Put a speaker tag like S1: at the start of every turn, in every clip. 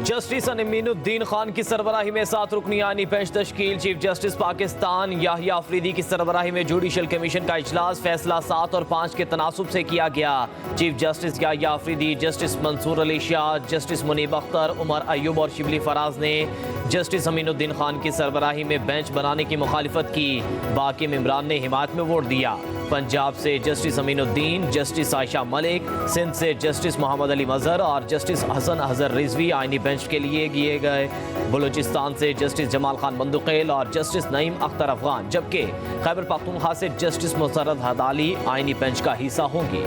S1: Justice Aminuddin Khan की सरबराही में 7 रुकनी आईनी बेंच तश्कील। चीफ जस्टिस पाकिस्तान याहिया अफरीदी की सरबराही में जुडिशल कमीशन का इजलास। फैसला 7 और 5 के तनासुब से किया गया। Chief justice Yahya Afridi, justice Mansoor Ali Shah, justice Munib Akhtar, Umar Ayub और शिबली फराज ने जस्टिस अमीनुद्दीन खान की सरबराही में बेंच बनाने की मुखालिफत की। बाकी मेंबरान ने हिमायत में वोट दिया। पंजाब से जस्टिस अमीनुद्दीन, जस्टिस आयशा मलिक, सिंध से जस्टिस मोहम्मद अली मजहर और जस्टिस हसन अजहर रिजवी आईनी बेंच के लिए किए गए। बलूचिस्तान से जस्टिस जमाल खान बंदुकेल और जस्टिस नईम अख्तर अफगान, जबकि खैबर पख्तूनख्वा से जस्टिस मुसर्रत हदाली आईनी बेंच का हिस्सा होंगी।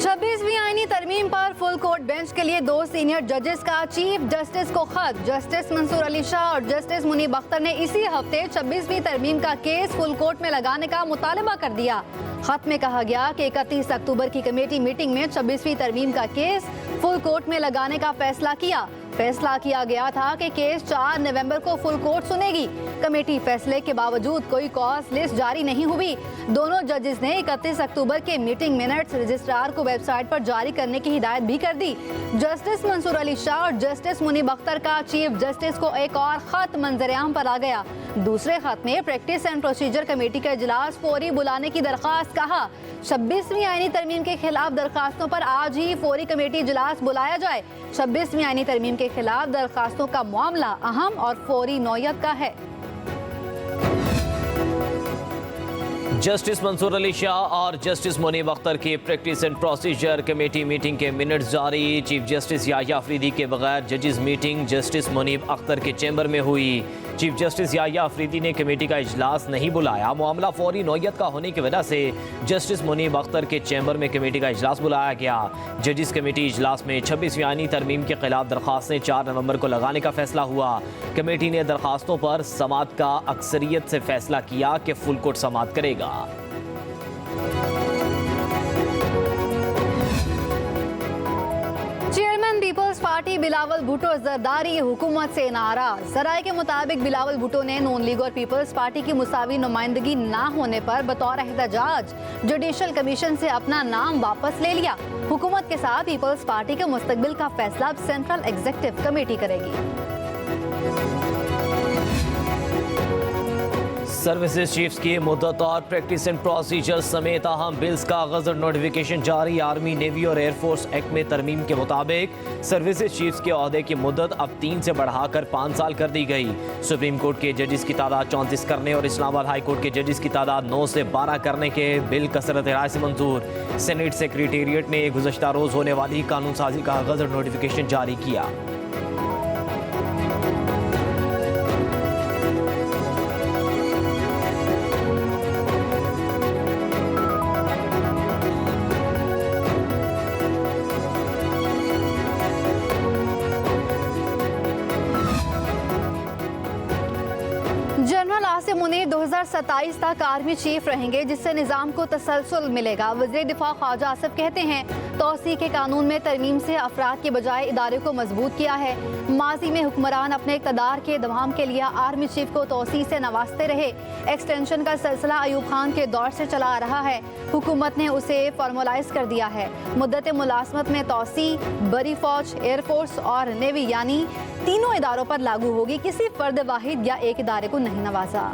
S2: 26वीं आईनी तरमीम पर फुल कोर्ट बेंच के लिए 2 सीनियर जजेस का चीफ जस्टिस को खत। जस्टिस मंसूर अली शाह और जस्टिस मुनीब अख्तर ने इसी हफ्ते 26वीं तरमीम का केस फुल कोर्ट में लगाने का मुतालबा कर दिया। खत में कहा गया कि 31 अक्टूबर की कमेटी मीटिंग में 26वीं तरमीम का केस फुल कोर्ट में लगाने का फैसला किया गया था कि केस 4 नवंबर को फुल कोर्ट सुनेगी। कमेटी फैसले के बावजूद कोई कॉज लिस्ट जारी नहीं हुई। दोनों जजेस ने 31 अक्टूबर के मीटिंग मिनट्स रजिस्ट्रार को वेबसाइट पर जारी करने की हिदायत भी कर दी। जस्टिस मंसूर अली शाह और जस्टिस मुनीब अख्तर का चीफ जस्टिस को एक और खत मंजर-ए-आम पर आ गया। दूसरे खत में प्रैक्टिस एंड प्रोसीजर कमेटी का इजलास फौरी बुलाने की दरखास्त कहा। 26वीं आईनी तरमीम के खिलाफ दरखास्तों पर आज ही फौरी कमेटी इजलास बुलाया जाए। 26वीं आईनी तरमीम के खिलाफ दरखास्तों का मामला अहम और फौरी नौयत का है।
S1: जस्टिस मंसूर अली शाह और जस्टिस मुनीब अख्तर की practice and procedure committee meeting के मिनट्स जारी। चीफ जस्टिस याहिया अफरीदी के बगैर जजेस मीटिंग जस्टिस मुनीब अख्तर के चैम्बर में हुई। चीफ जस्टिस याहिया अफरीदी ने कमेटी का इजलास नहीं बुलाया। मामला फौरी नौयत का होने की वजह से जस्टिस मुनीब अख्तर के चैम्बर में कमेटी का इजलास बुलाया गया। जजेस कमेटी इजलास में 26वीं आईनी तरमीम के खिलाफ दरखास्तें 4 नवंबर को लगाने का फैसला हुआ। कमेटी ने दरखास्तों पर समाअत का अक्सरियत से फैसला किया कि फुल कोर्ट समाअत करेगा।
S2: चेयरमैन पीपल्स पार्टी बिलावल भुट्टो जरदारी हुकूमत से नाराज। जराये के मुताबिक बिलावल भुट्टो ने नून लीग और पीपल्स पार्टी की मुसावी नुमाइंदगी ना होने पर बतौर एहतजाज जुडिशल कमीशन से अपना नाम वापस ले लिया। हुकूमत के साथ पीपल्स पार्टी के मुस्तकबिल का फैसला अब सेंट्रल एग्जीक्यूटिव कमेटी करेगी।
S1: सर्विसेज चीफ्स की मुद्दत और प्रैक्टिस एंड प्रोसीजर समेत अहम बिल्स का गजट नोटिफिकेशन जारी। आर्मी, नेवी और एयरफोर्स एक्ट में तरमीम के मुताबिक सर्विसेज चीफ्स के ओहदे की मुद्दत अब 3 से बढ़ाकर 5 साल कर दी गई। सुप्रीम कोर्ट के जजेस की तादाद 34 करने और इस्लामाबाद हाई कोर्ट के जजेस की तादाद 9 से 12 करने के बिल कसरत राय से मंजूर। सेनेट सेक्रेटेरिएट ने गुज़श्ता रोज़ होने वाली कानून साजी का गजट नोटिफिकेशन जारी किया।
S2: जनरल आसिम मुनीर 2027 तक आर्मी चीफ रहेंगे, जिससे निज़ाम को तसलसल मिलेगा। वज़ीर दिफा ख्वाजा आसिफ कहते हैं, तौसीक़ के कानून में तरमीम से अफराद के बजाय इदारे को मजबूत किया है। माजी में हुक्मरान अपने इक़्तिदार के दवाम के लिए आर्मी चीफ को तौसीक़ से नवाजते रहे। एक्सटेंशन का सिलसिला अयूब खान के दौर से चला आ रहा है। हुकूमत ने उसे फॉर्मलाइज कर दिया है। मुद्दत मुलाजमत में तौसीक़ बरी फौज, एयरफोर्स और नेवी यानी तीनों इदारों पर लागू होगी। किसी फर्द वाहिद या एक इदारे को नहीं नवाजा।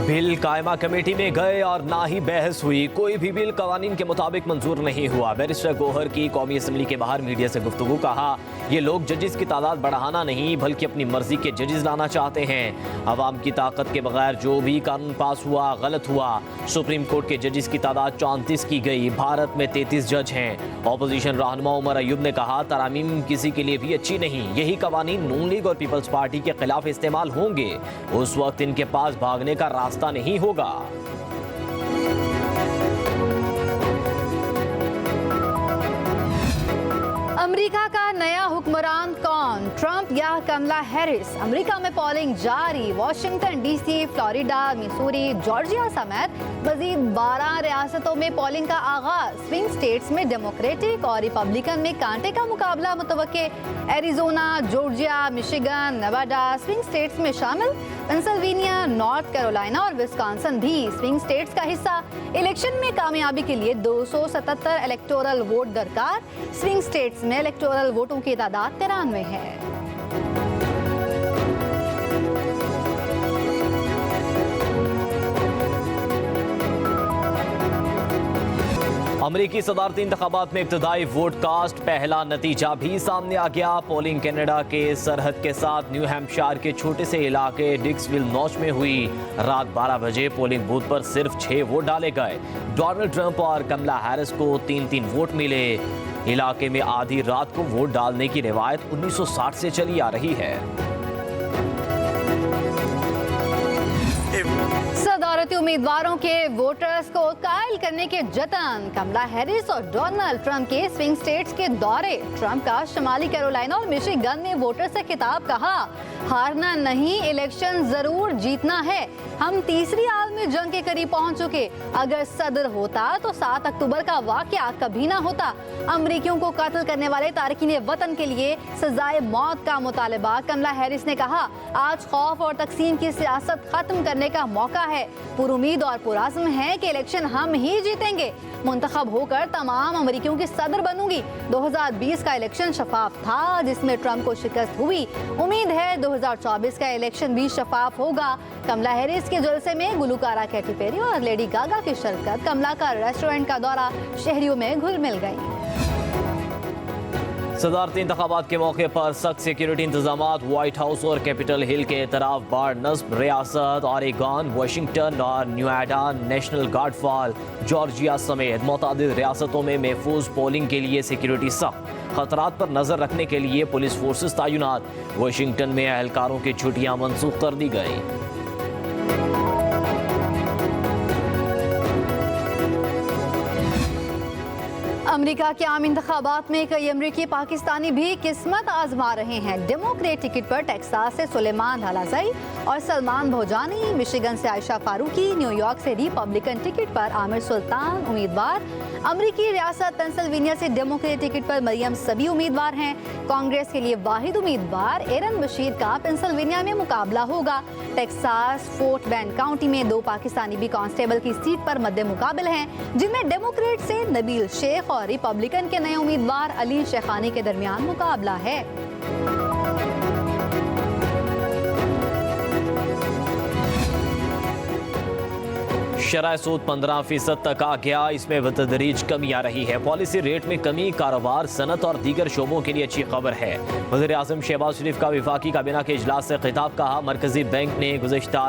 S1: बिल कायमा कमेटी में गए और ना ही बहस हुई। कोई भी बिल कवानीन के मुताबिक मंजूर नहीं हुआ। बैरिस्टर गोहर की कौमी असम्बली के बाहर मीडिया से गुफ्तगू कहा, ये लोग जजेस की तादाद बढ़ाना नहीं बल्कि अपनी मर्जी के जजेस लाना चाहते हैं। अवाम की ताकत के बगैर जो भी कानून पास हुआ गलत हुआ। सुप्रीम कोर्ट के जजेस की तादाद 34 की गई। भारत में 33 जज हैं। ऑपोजिशन रहनुमा उमर अयूब ने कहा, तरामीम किसी के लिए भी अच्छी नहीं। यही कवानीन नून लीग और पीपल्स पार्टी के खिलाफ इस्तेमाल होंगे। उस वक्त इनके पास भागने का रास्ता नहीं होगा।
S2: अमेरिका का नया हुक्मरान कौन, ट्रंप या कमला हैरिस? अमेरिका में पोलिंग जारी। Washington DC, Florida, Missouri, Georgia समेत मजीद 12 रियासतों में पोलिंग का आगाज। स्विंग स्टेट्स में डेमोक्रेटिक और रिपब्लिकन में कांटे का मुकाबला मुतवक्के। Arizona, Georgia, Michigan, Nevada swing states में शामिल। पेंसिल्वेनिया, नॉर्थ कैरोलिना और विस्कॉन्सिन भी स्विंग स्टेट्स का हिस्सा। इलेक्शन में कामयाबी के लिए 277 इलेक्टोरल वोट दरकार। स्विंग स्टेट्स में इलेक्टोरल वोटों की तादाद 93 है।
S1: अमरीकी सदारती इंतखाबात में इब्तदाई वोट कास्ट पहला नतीजा भी सामने आ गया। पोलिंग कनाडा के सरहद के साथ न्यू हैम्पशायर के छोटे से इलाके डिक्सविल नॉच में हुई। रात 12 बजे पोलिंग बूथ पर सिर्फ 6 वोट डाले गए। डोनाल्ड ट्रंप और कमला हैरिस को 3-3 वोट मिले। इलाके में आधी रात को वोट डालने की रिवायत 1960 से चली आ रही है।
S2: सदारती उम्मीदवारों के वोटर्स को कायल करने के जतन। कमला हैरिस और डोनाल्ड ट्रंप के स्विंग स्टेट्स के दौरे। ट्रंप का शुमाली कैरोलिना और मिशिगन में वोटर से खिताब, कहा हारना नहीं, इलेक्शन जरूर जीतना है। हम तीसरी आलमी जंग के करीब पहुंच चुके। अगर सदर होता तो 7 अक्टूबर का वाकया कभी ना होता। अमरीकियों को कत्ल करने वाले तारकीन वतन के लिए सजाए मौत का मुतालबा। कमला हैरिस ने कहा आज खौफ और तकसीम की सियासत खत्म करने का मौका है। पुरुमीद और पुराज़्म है कि इलेक्शन हम ही जीतेंगे। मुंतखब होकर तमाम अमरीकियों की सदर बनूंगी। 2020 का इलेक्शन शफाफ था जिसमें ट्रंप को शिकस्त हुई। उम्मीद है 2024 का इलेक्शन भी शफाफ होगा। कमला हैरिस के जलसे में गुलकारा कैटी पेरी और लेडी गागा की शिरकत। कमला का रेस्टोरेंट का दौरा, शहरियों में घुल मिल गई।
S1: सदारती इंतखाबात के मौके पर सख्त सिक्योरिटी इंतजामात। व्हाइट हाउस और कैपिटल हिल के तरफ बार नस्ब रियासत ऑरेगॉन, वाशिंगटन और न्यूएडा नेशनल गार्ड फॉल, जॉर्जिया समेत मुतअद्दिद रियासतों में महफूज पोलिंग के लिए सिक्योरिटी सख्त। खतरात पर नजर रखने के लिए पुलिस फोर्सेस तैनात। वाशिंगटन में एहलकारों की छुट्टियां मनसूख कर दी गई।
S2: अमेरिका के आम इंतखाबात में कई अमरीकी पाकिस्तानी भी किस्मत आजमा रहे हैं। डेमोक्रेट टिकट पर टेक्सास से सुलेमान हलाजाई और सलमान भोजानी, मिशिगन से आयशा फारूकी, न्यूयॉर्क से रिपब्लिकन टिकट पर आमिर सुल्तान उम्मीदवार। अमरीकी रियासत पेंसिल्वेनिया से डेमोक्रेट टिकट पर मरियम सबी उम्मीदवार हैं। कांग्रेस के लिए वाहिद उम्मीदवार एरन बशीर का पेंसिल्वेनिया में मुकाबला होगा। टेक्सास फोर्ट बेंड काउंटी में 2 पाकिस्तानी भी कांस्टेबल की सीट पर मद्दे मुकाबिल हैं, जिनमें डेमोक्रेट से नबील शेख और रिपब्लिकन के नए उम्मीदवार अली शेखानी के दरमियान मुकाबला है।
S1: शरह सूद 15% तक आ गया। इसमें बतदरीज कमी आ रही है। पॉलिसी रेट में कमी कारोबार, सनत और दीगर शोबों के लिए अच्छी खबर है। वज़ीर आज़म शहबाज शरीफ का वफाकी काबीना के इजलास से खिताब, कहा मरकजी बैंक ने गुज़िश्ता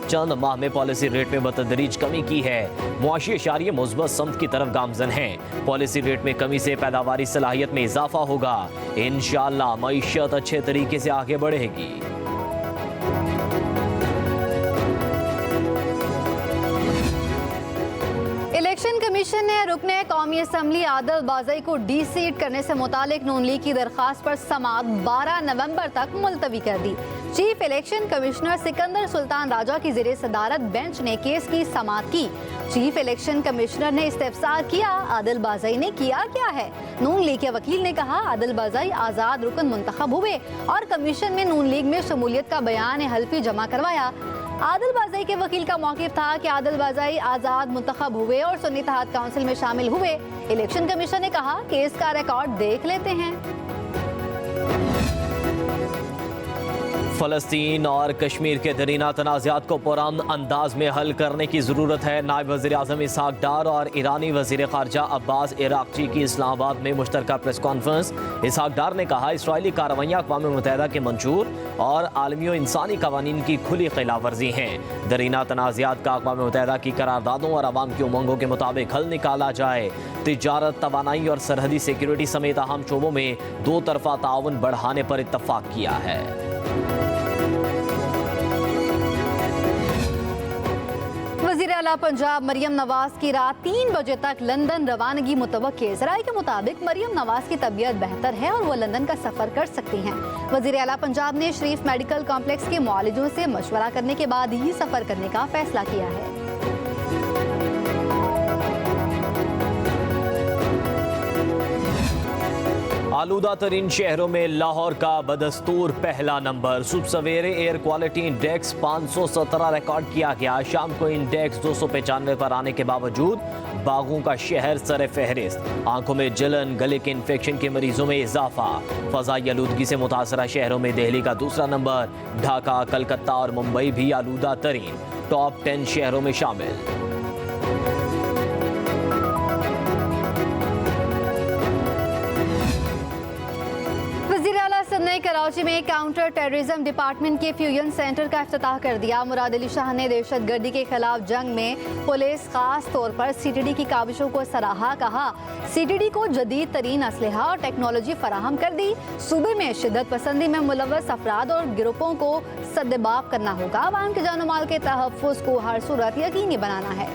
S1: चंद माह में पॉलिसी रेट में बतदरीज कमी की है। मुआशी इशारे मुस्बत समत की तरफ गामजन हैं। पॉलिसी रेट में कमी से पैदावारी सलाहियत में इजाफा होगा। इंशाअल्लाह मईशत अच्छे तरीके से आगे बढ़ेगी।
S2: इलेक्शन कमीशन ने रुकने कौमी असम्बली आदिल बाज़ई को डी-सीट करने से मुतालिक नून लीग की दरख्वास्त पर समाअत 12 नवंबर तक मुलतवी कर दी। Chief election commissioner Sikandar Sultan Raja की ज़ेरे सदारत बेंच ने केस की समाअत की। चीफ इलेक्शन कमिश्नर ने इस्तेफसार किया, आदिल बाज़ई ने किया क्या है। नून लीग के वकील ने कहा आदिल बाज़ई आज़ाद रुकन मुंतखब हुए और कमीशन में नून लीग में शमूलियत का बयान हल्फी जमा करवाया। आदिल बाज़ई के वकील का मौक़िफ़ था कि आदिल बाज़ई आज़ाद मुंतखब हुए और सुन्नी इत्तेहाद काउंसिल में शामिल हुए। इलेक्शन कमीशन ने कहा केस का रिकॉर्ड देख लेते हैं।
S1: फ़लस्तीन और कश्मीर के दरीना तनाज़ात को पुरान अंदाज में हल करने की ज़रूरत है। नायब वज़ीर आज़म इसहाक डार और ईरानी वज़ीर ख़ारजा अब्बास इराक़ची की इस्लामाबाद में मुश्तरका प्रेस कॉन्फ्रेंस। इसहाक डार ने कहा इसराइली कार्रवाइयाँ अक़वाम मुत्तहिदा के मंशूर और आलमी और इंसानी क़वानीन की खुली खिलाफ वर्जी हैं। दरीना तनाज़ात का अक़वाम मुत्तहिदा की करारदादों और आवाम की उमंगों के मुताबिक हल निकाला जाए। तिजारत, तवानाई और सरहदी सिक्योरिटी समेत अहम शोबों में 2 तरफ़ा ताउन बढ़ाने पर इत्तफ़ाक़ किया है।
S2: वज़ीर आला पंजाब मरियम नवाज की रात 3 बजे तक लंदन रवानगी मुतवक्किल। ज़राए के मुताबिक मरियम नवाज की तबीयत बेहतर है और वो लंदन का सफ़र कर सकती हैं। वज़ीर आला पंजाब ने शरीफ मेडिकल कॉम्प्लेक्स के मुआलिजों से मशवरा करने के बाद ही सफ़र करने का फैसला किया है।
S1: आलूदा तरीन शहरों में लाहौर का बदस्तूर पहला नंबर। सुबह सवेरे एयर क्वालिटी इंडेक्स 517 रिकॉर्ड किया गया। शाम को इंडेक्स 295 पर आने के बावजूद बागों का शहर सर फहरिस्त। आंखों में जलन, गले के इन्फेक्शन के मरीजों में इजाफा। फजाई आलूदगी से मुतासरा शहरों में दिल्ली का दूसरा नंबर। ढाका, कलकत्ता और मुंबई भी आलूदा तरीन टॉप 10 शहरों में शामिल।
S2: ने कराची में काउंटर टेररिज्म डिपार्टमेंट के फ्यूजन सेंटर का इफ्तिताह कर दिया। मुराद अली शाह ने दहशतगर्दी के खिलाफ जंग में पुलिस खास तौर पर सीटीडी की काविशों को सराहा। कहा, सीटीडी को जदीद तरीन असलहा और टेक्नोलॉजी फराहम कर दी। सूबे में शिद्दत पसंदी में मुलव्वस अफराद और गिरोहों को सद्देबाब करना होगा। आवाम के जानो माल के तहफ़्फ़ुज़ को हर सूरत यकीनी बनाना है।